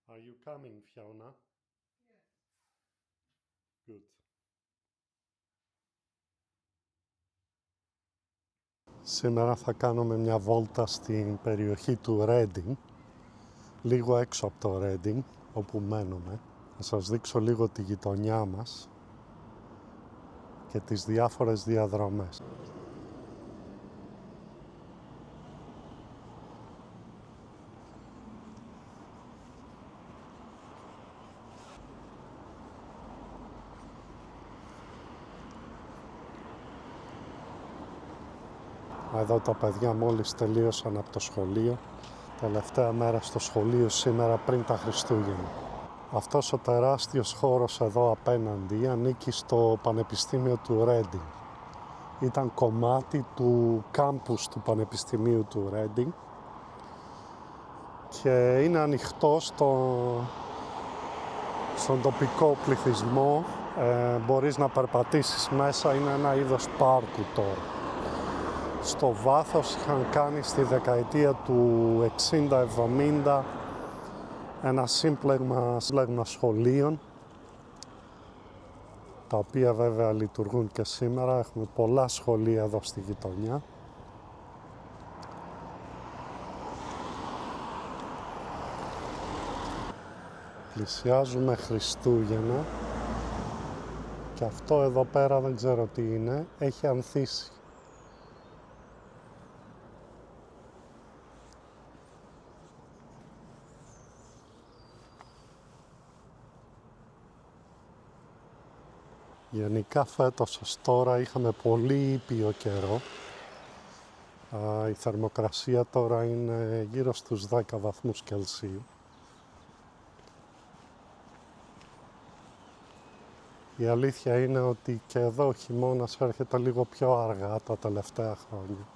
Are you coming, Fiona? Yes. Good. Σήμερα θα κάνουμε μια βόλτα στην περιοχή του Reading, λίγο έξω από το Reading, όπου μένουμε. Θα σας δείξω λίγο τη γειτονιά μας και τις διάφορες διαδρομές. Εδώ τα παιδιά μόλις τελείωσαν από το σχολείο. Τελευταία μέρα στο σχολείο σήμερα πριν τα Χριστούγεννα. Αυτός ο τεράστιος χώρος εδώ απέναντι ανήκει στο Πανεπιστήμιο του Reading. Ήταν κομμάτι του κάμπους του Πανεπιστημίου του Reading και είναι ανοιχτό στον τοπικό πληθυσμό. Μπορείς να περπατήσεις μέσα, είναι ένα είδος πάρκου τώρα. Στο βάθος είχαν κάνει στη δεκαετία του 60-70 ένα σύμπλεγμα σχολείων, τα οποία βέβαια λειτουργούν και σήμερα. Έχουμε πολλά σχολεία εδώ στη γειτονιά. Πλησιάζουμε Χριστούγεννα και αυτό εδώ πέρα δεν ξέρω τι είναι, έχει ανθίσει. Γενικά φέτος ως τώρα είχαμε πολύ ήπιο καιρό. Η θερμοκρασία τώρα είναι γύρω στους 10 βαθμούς Κελσίου. Η αλήθεια είναι ότι και εδώ ο χειμώνας έρχεται λίγο πιο αργά τα τελευταία χρόνια,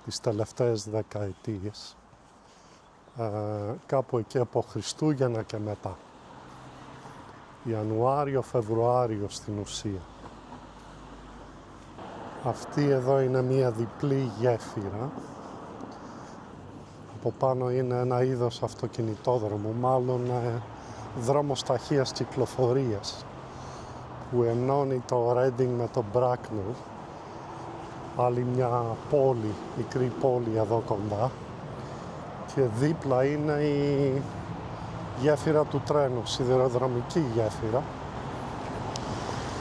τις τελευταίες δεκαετίες, κάπου εκεί από Χριστούγεννα και μετά. Ιανουάριο-Φεβρουάριο στην ουσία. Αυτή εδώ είναι μία διπλή γέφυρα. Από πάνω είναι ένα είδος αυτοκινητόδρομου, μάλλον δρόμος ταχείας κυκλοφορίας, που ενώνει το Reading με το Bracknell, άλλη μια πόλη, μικρή πόλη εδώ κοντά, και δίπλα είναι η γέφυρα του τρένου, σιδηροδρομική γέφυρα.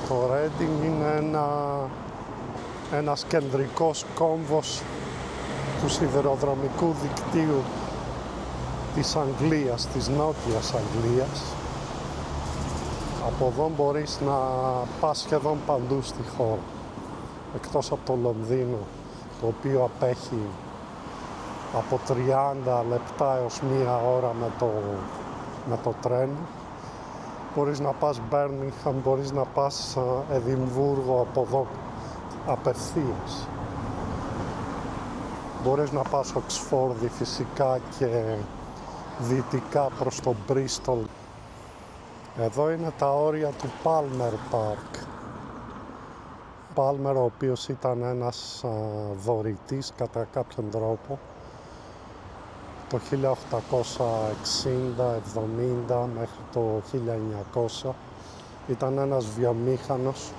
Το Reading είναι ένας κεντρικός κόμβος του σιδηροδρομικού δικτύου της Αγγλίας, της Νότιας Αγγλίας. Από εδώ μπορείς να πας σχεδόν παντού στη χώρα, εκτός από το Λονδίνο, το οποίο απέχει από 30 λεπτά έως μία ώρα με το τρένο. Μπορείς να πας Birmingham, μπορείς να πας Εδιμβούργο από εδώ απευθείας. Μπορείς να πας Οξφόρδη φυσικά και δυτικά προς το Bristol. Εδώ είναι τα όρια του Palmer Park. Palmer, ο οποίος ήταν ένας δωρητής κατά κάποιον τρόπο, το 1860-70 μέχρι το 1900. Ήταν ένας βιομήχανος,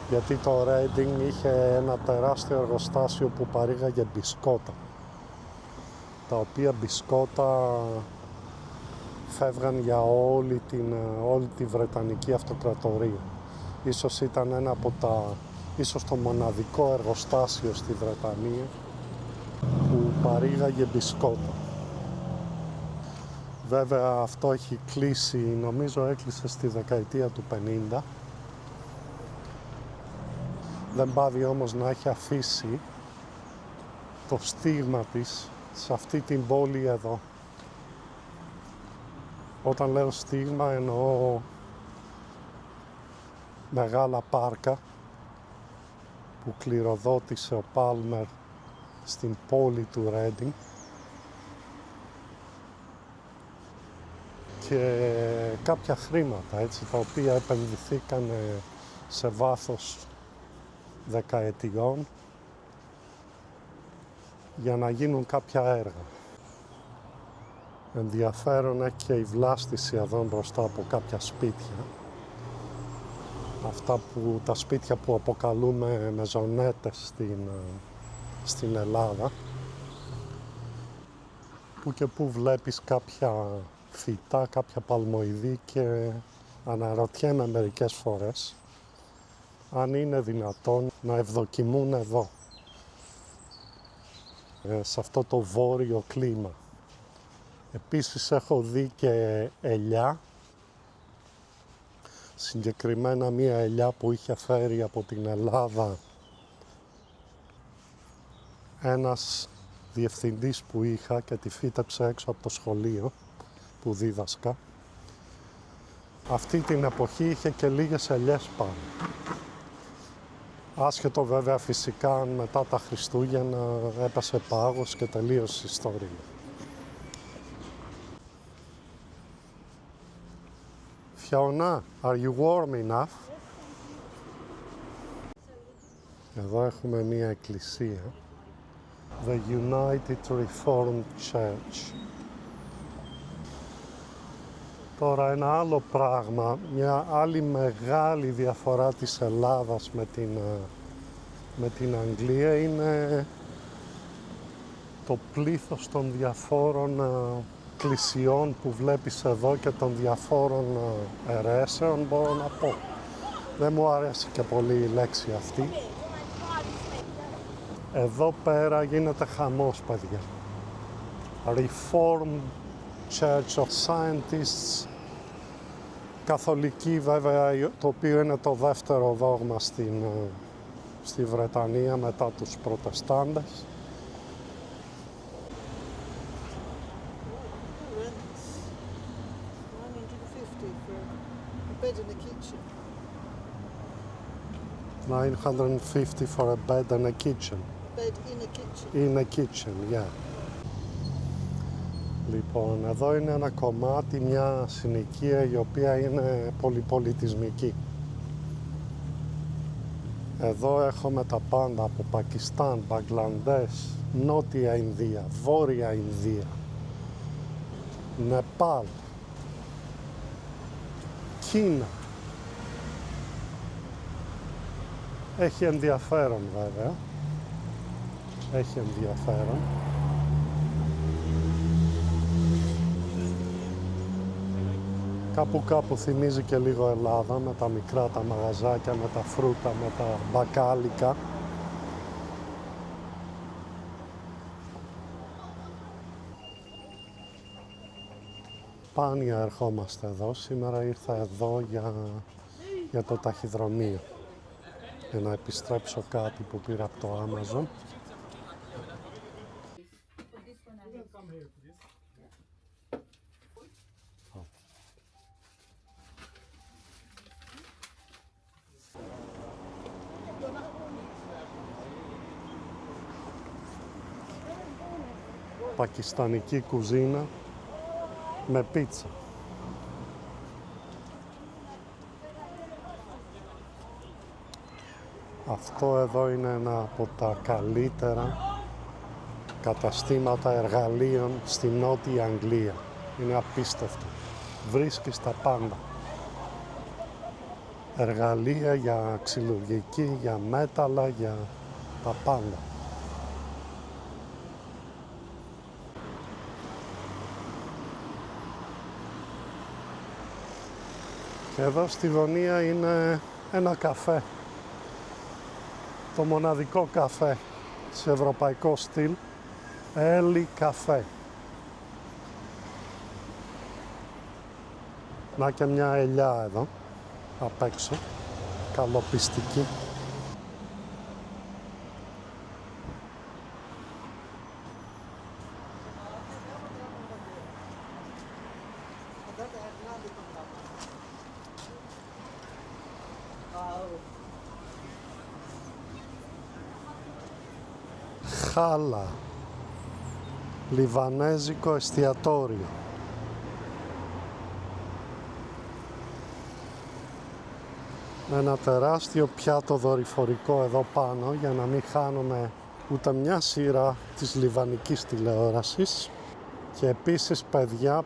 γιατί το Reading είχε ένα τεράστιο εργοστάσιο που παρήγαγε μπισκότα, τα οποία μπισκότα φεύγαν για όλη τη Βρετανική Αυτοκρατορία. Ίσως ήταν ένα από ίσως το μοναδικό εργοστάσιο στη Βρετανία που παρήγαγε μπισκότα. Βέβαια αυτό έχει κλείσει, νομίζω έκλεισε στη δεκαετία του 50. Δεν πάβει όμως να έχει αφήσει το στίγμα της σε αυτή την πόλη εδώ. Όταν λέω στίγμα εννοώ μεγάλα πάρκα που κληροδότησε ο Palmer στην πόλη του Reading και κάποια χρήματα, έτσι, τα οποία επενδυθήκαν σε βάθος δεκαετιών για να γίνουν κάποια έργα. Ενδιαφέρον έχει και η βλάστηση εδώ μπροστά από κάποια σπίτια. Τα σπίτια που αποκαλούμε μεζονέτες στην Ελλάδα. Που και που βλέπεις κάποια φυτά, κάποια παλμοειδή και αναρωτιέμαι μερικές φορές αν είναι δυνατόν να ευδοκιμούν εδώ, σε αυτό το βόρειο κλίμα. Επίσης έχω δει και ελιά, συγκεκριμένα μία ελιά που είχε φέρει από την Ελλάδα ένας διευθυντής που είχα και τη φύτεψε έξω από το σχολείο που δίδασκα. Αυτή την εποχή είχε και λίγες ελιές πάνω. Άσχετο βέβαια φυσικά αν μετά τα Χριστούγεννα έπεσε πάγος και τελείωσε η ιστορία. Fiona, are you warm enough? Εδώ έχουμε μία εκκλησία. The United Reformed Church. Τώρα ένα άλλο πράγμα, μια άλλη μεγάλη διαφορά της Ελλάδας με την Αγγλία είναι το πλήθος των διαφόρων εκκλησιών που βλέπεις εδώ και των διαφόρων αιρέσεων, μπορώ να πω. Δεν μου αρέσει και πολύ η λέξη αυτή. Εδώ πέρα γίνεται χαμός, παιδιά. Reformed Church of Scientists, καθολική βέβαια, το οποίο είναι το δεύτερο δόγμα στη Βρετανία μετά τους Προτεστάντες. $950 for a bed and a kitchen. Bed in a kitchen. In a kitchen, yeah. Λοιπόν, εδώ είναι ένα κομμάτι, μια συνοικία η οποία είναι πολυπολιτισμική. Εδώ έχουμε τα πάντα από Πακιστάν, Μπαγκλαντές, Νότια Ινδία, Βόρεια Ινδία, Νεπάλ, Κίνα. Έχει ενδιαφέρον βέβαια. Έχει ενδιαφέρον. Κάπου θυμίζει και λίγο Ελλάδα με τα μικρά τα μαγαζάκια, με τα φρούτα, με τα μπακάλικα. Σπάνια ερχόμαστε εδώ. Σήμερα ήρθα εδώ για το ταχυδρομείο. Για να επιστρέψω κάτι που πήρα από το Amazon. Πακιστανική κουζίνα με πίτσα. Αυτό εδώ είναι ένα από τα καλύτερα καταστήματα εργαλείων στη Νότια Αγγλία. Είναι απίστευτο. Βρίσκεις τα πάντα. Εργαλεία για ξυλουργική, για μέταλλα, για τα πάντα. Και εδώ στη γωνία είναι ένα καφέ. Το μοναδικό καφέ σε ευρωπαϊκό στυλ, Έλλη καφέ. Να και μια ελιά εδώ, απ' έξω, καλοπιστική. Χάλα, λιβανέζικο εστιατόριο. Ένα τεράστιο πιάτο δορυφορικό εδώ πάνω για να μην χάνουμε ούτε μια σειρά της λιβανικής τηλεόρασης. Και επίσης, παιδιά,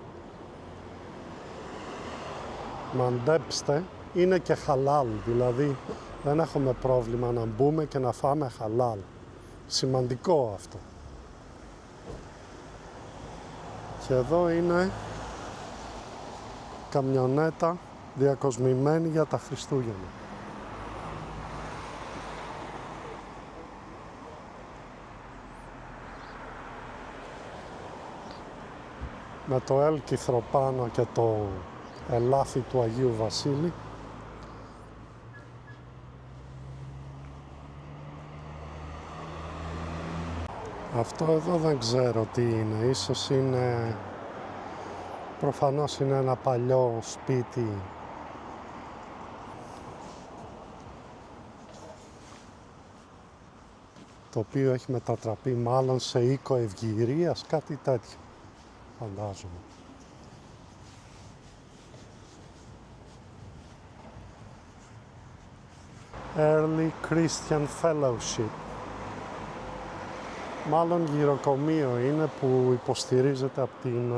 μαντέψτε, είναι και χαλάλ, δηλαδή δεν έχουμε πρόβλημα να μπούμε και να φάμε χαλάλ. Σημαντικό αυτό. Και εδώ είναι καμιονέτα διακοσμημένη για τα Χριστούγεννα. Με το έλκυθρο πάνω και το ελάφι του Αγίου Βασίλη. Αυτό εδώ δεν ξέρω τι είναι, ίσως είναι, προφανώς είναι ένα παλιό σπίτι το οποίο έχει μετατραπεί μάλλον σε οίκο ευγυρίας, κάτι τέτοιο, φαντάζομαι. Early Christian Fellowship. Μάλλον γυροκομείο είναι που υποστηρίζεται από την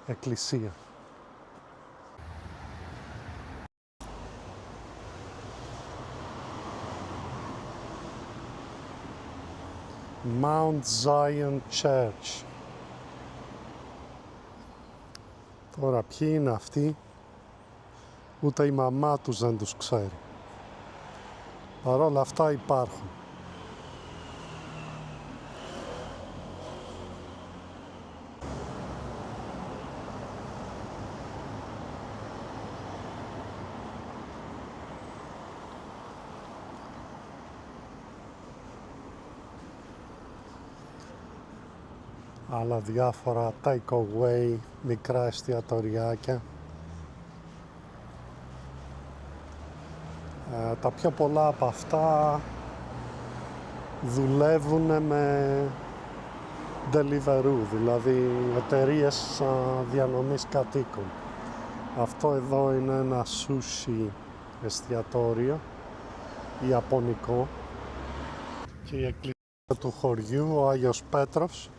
εκκλησία. Mount Zion Church. Τώρα ποιοι είναι αυτοί, ούτε η μαμά τους δεν τους ξέρει. Παρ' όλα αυτά υπάρχουν. Άλλα διάφορα take away, μικρά εστιατοριάκια. Τα πιο πολλά από αυτά δουλεύουν με Deliveroo, δηλαδή εταιρείες διανομής κατοίκων. Αυτό εδώ είναι ένα sushi εστιατόριο ιαπωνικό και η εκκλησία του χωριού, ο Άγιος Πέτρος.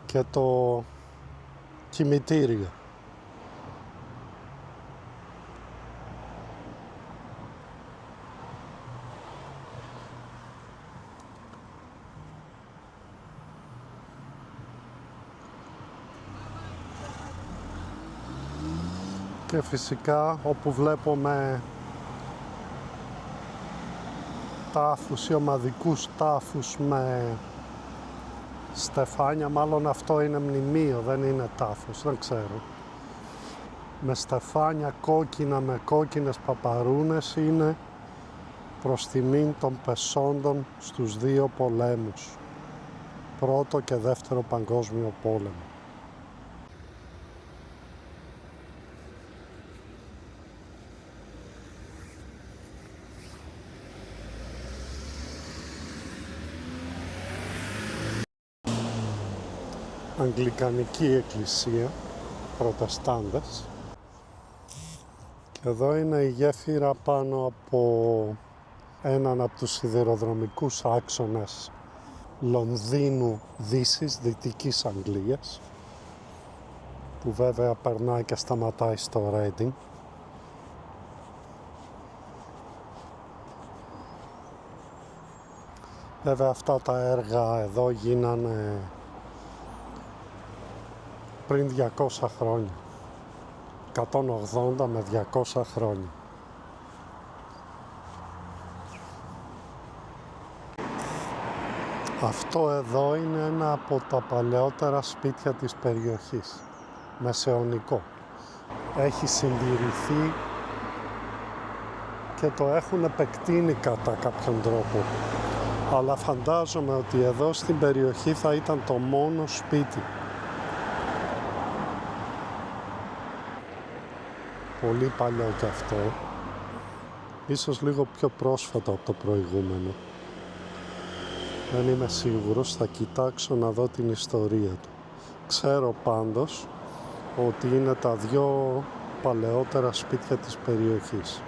Και το κημητήριο. Και φυσικά όπου βλέπουμε τάφους ή ομαδικούς τάφους με στεφάνια, μάλλον αυτό είναι μνημείο, δεν είναι τάφος, δεν ξέρω. Με στεφάνια κόκκινα, με κόκκινες παπαρούνες, είναι προς τιμήν των πεσόντων στους δύο πολέμους, πρώτο και δεύτερο παγκόσμιο πόλεμο. Αγγλικανική εκκλησία, προτεστάντες. Και εδώ είναι η γέφυρα πάνω από έναν από τους σιδηροδρομικούς άξονες Λονδίνου Δύσης, Δυτικής Αγγλίας, που βέβαια περνάει και σταματάει στο Ρέντινγκ. Βέβαια αυτά τα έργα εδώ γίνανε πριν 200 χρόνια, 180 με 200 χρόνια. Αυτό εδώ είναι ένα από τα παλαιότερα σπίτια της περιοχής, μεσαιωνικό. Έχει συντηρηθεί και το έχουν επεκτείνει κατά κάποιον τρόπο. Αλλά φαντάζομαι ότι εδώ στην περιοχή θα ήταν το μόνο σπίτι. Πολύ παλιό κι αυτό, ίσως λίγο πιο πρόσφατο από το προηγούμενο. Δεν είμαι σίγουρος, θα κοιτάξω να δω την ιστορία του. Ξέρω πάντως ότι είναι τα δυο παλαιότερα σπίτια της περιοχής.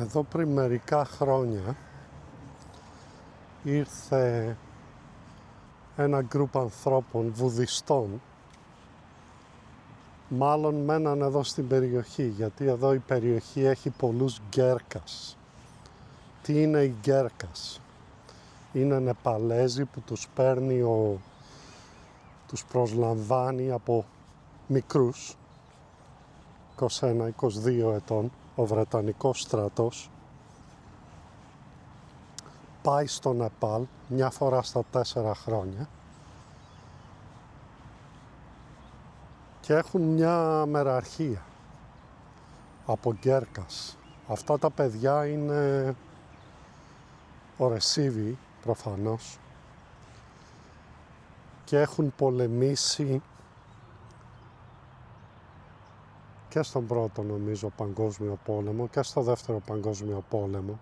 Εδώ πριν μερικά χρόνια ήρθε ένα γκρουπ ανθρώπων, βουδιστών, μάλλον μέναν εδώ στην περιοχή, γιατί εδώ η περιοχή έχει πολλούς γκέρκας. Τι είναι οι γκέρκας? Είναι Νεπαλέζοι που τους παίρνει, τους προσλαμβάνει από μικρούς, 21-22 ετών, ο Βρετανικός στρατός, πάει στο Νεπάλ μια φορά στα 4 χρόνια και έχουν μια μεραρχία από γκέρκας. Αυτά τα παιδιά είναι ορεσίβοι προφανώς και έχουν πολεμήσει και στον πρώτο νομίζω παγκόσμιο πόλεμο και στο δεύτερο παγκόσμιο πόλεμο,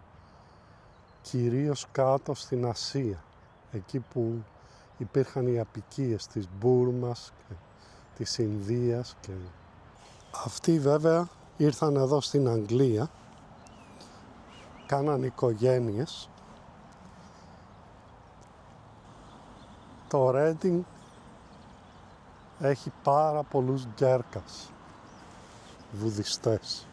κυρίως κάτω στην Ασία, εκεί που υπήρχαν οι αποικίες της Μπούρμας και της Ινδίας και αυτοί βέβαια ήρθαν εδώ στην Αγγλία, κάναν οικογένειες. Το Ρέντινγκ έχει πάρα πολλούς γκέρκας, βουδιστές.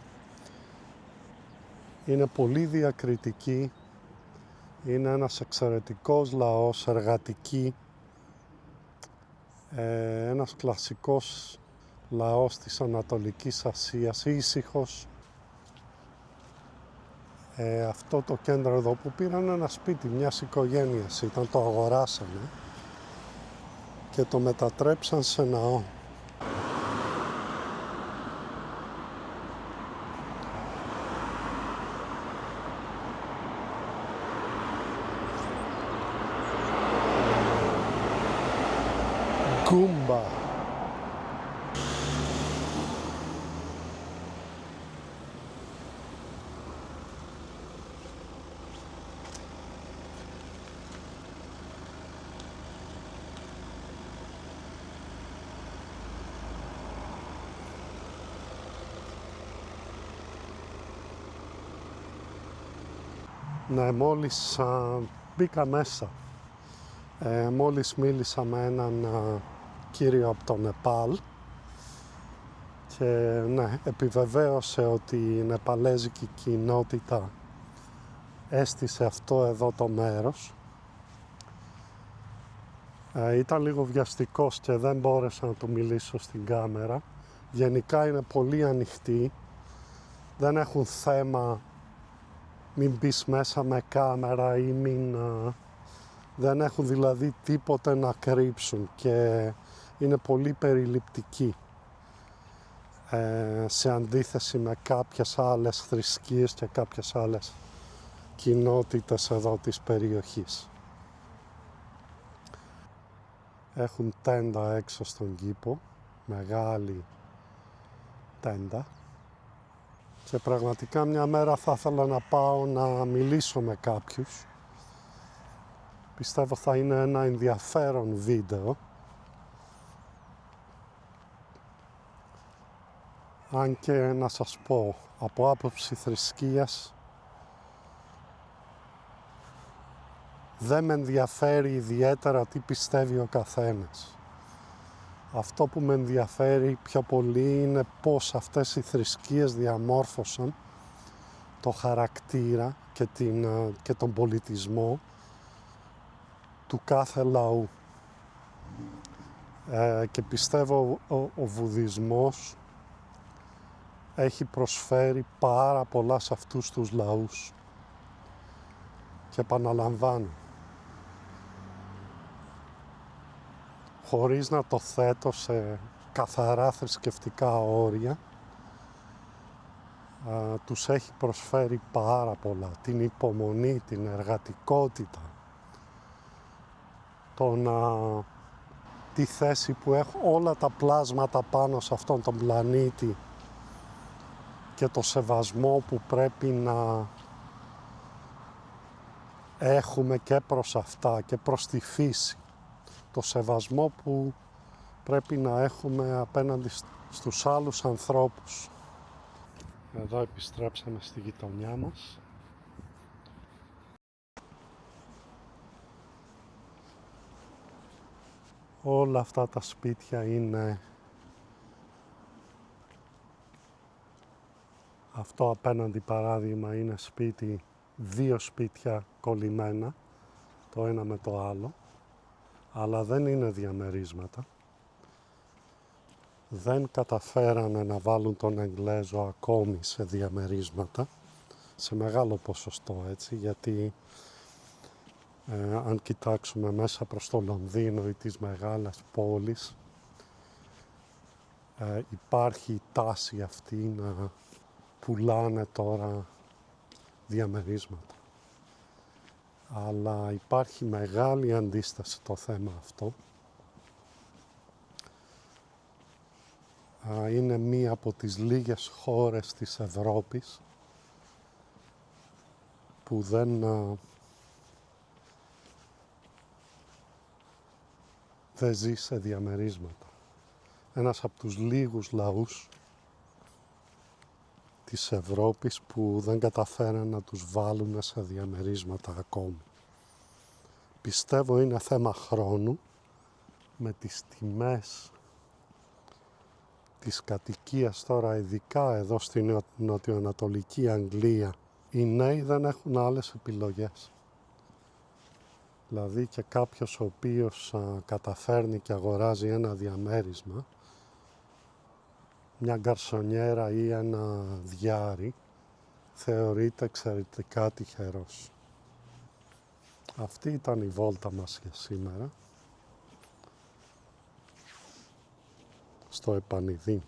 Είναι πολύ διακριτικοί, είναι ένας εξαιρετικός λαός, εργατική, ένας κλασικός λαός της Ανατολικής Ασίας, ήσυχος. Αυτό το κέντρο εδώ που πήραν ένα σπίτι μιας οικογένειας ήταν, το αγοράσανε και το μετατρέψαν σε ναό. Γκούμπα. Ναι, μόλις μπήκα μέσα, μόλις μίλησα με έναν κύριο από το Νεπάλ και ναι, επιβεβαίωσε ότι η νεπαλέζικη κοινότητα έστησε αυτό εδώ το μέρος. Ήταν λίγο βιαστικός και δεν μπόρεσα να του μιλήσω στην κάμερα. Γενικά είναι πολύ ανοιχτοί, δεν έχουν θέμα μην μπεις μέσα με κάμερα ή δεν έχουν δηλαδή τίποτε να κρύψουν και είναι πολύ περιληπτικοί σε αντίθεση με κάποιες άλλες θρησκείες και κάποιες άλλες κοινότητες εδώ της περιοχής. Έχουν τέντα έξω στον κήπο, μεγάλη τέντα. Και πραγματικά μια μέρα θα ήθελα να πάω να μιλήσω με κάποιους. Πιστεύω θα είναι ένα ενδιαφέρον βίντεο. Αν και να σας πω, από άποψη θρησκείας, δεν με ενδιαφέρει ιδιαίτερα τι πιστεύει ο καθένας. Αυτό που με ενδιαφέρει πιο πολύ είναι πώς αυτές οι θρησκείες διαμόρφωσαν το χαρακτήρα και τον πολιτισμό του κάθε λαού. Και πιστεύω ο βουδισμός έχει προσφέρει πάρα πολλά σε αυτούς τους λαούς. Και επαναλαμβάνω, χωρίς να το θέτω σε καθαρά θρησκευτικά όρια, τους έχει προσφέρει πάρα πολλά. Την υπομονή, την εργατικότητα, τη θέση που έχουν όλα τα πλάσματα πάνω σε αυτόν τον πλανήτη και το σεβασμό που πρέπει να έχουμε και προς αυτά και προς τη φύση. Το σεβασμό που πρέπει να έχουμε απέναντι στους άλλους ανθρώπους. Εδώ επιστρέψαμε στη γειτονιά μας. Όλα αυτά τα σπίτια είναι, αυτό απέναντι παράδειγμα είναι σπίτι, δύο σπίτια κολλημένα, το ένα με το άλλο, αλλά δεν είναι διαμερίσματα. Δεν καταφέρανε να βάλουν τον Εγγλέζο ακόμη σε διαμερίσματα, σε μεγάλο ποσοστό έτσι, γιατί αν κοιτάξουμε μέσα προς το Λονδίνο ή τις μεγάλες πόλεις, υπάρχει η τάση αυτή να πουλάνε τώρα διαμερίσματα. Αλλά υπάρχει μεγάλη αντίσταση στο θέμα αυτό. Είναι μία από τις λίγες χώρες της Ευρώπης που δεν ζει σε διαμερίσματα. Ένας από τους λίγους λαούς της Ευρώπης που δεν καταφέραν να τους βάλουν σε διαμερίσματα ακόμη. Πιστεύω είναι θέμα χρόνου, με τις τιμές της κατοικίας τώρα, ειδικά εδώ στην νοτιοανατολική Αγγλία, οι νέοι δεν έχουν άλλες επιλογές. Δηλαδή και κάποιος ο οποίος καταφέρνει και αγοράζει ένα διαμέρισμα, μια γκαρσονιέρα ή ένα διάρρη, θεωρείται εξαιρετικά τυχερός. Αυτή ήταν η βόλτα μας για σήμερα στο Επανιδίν.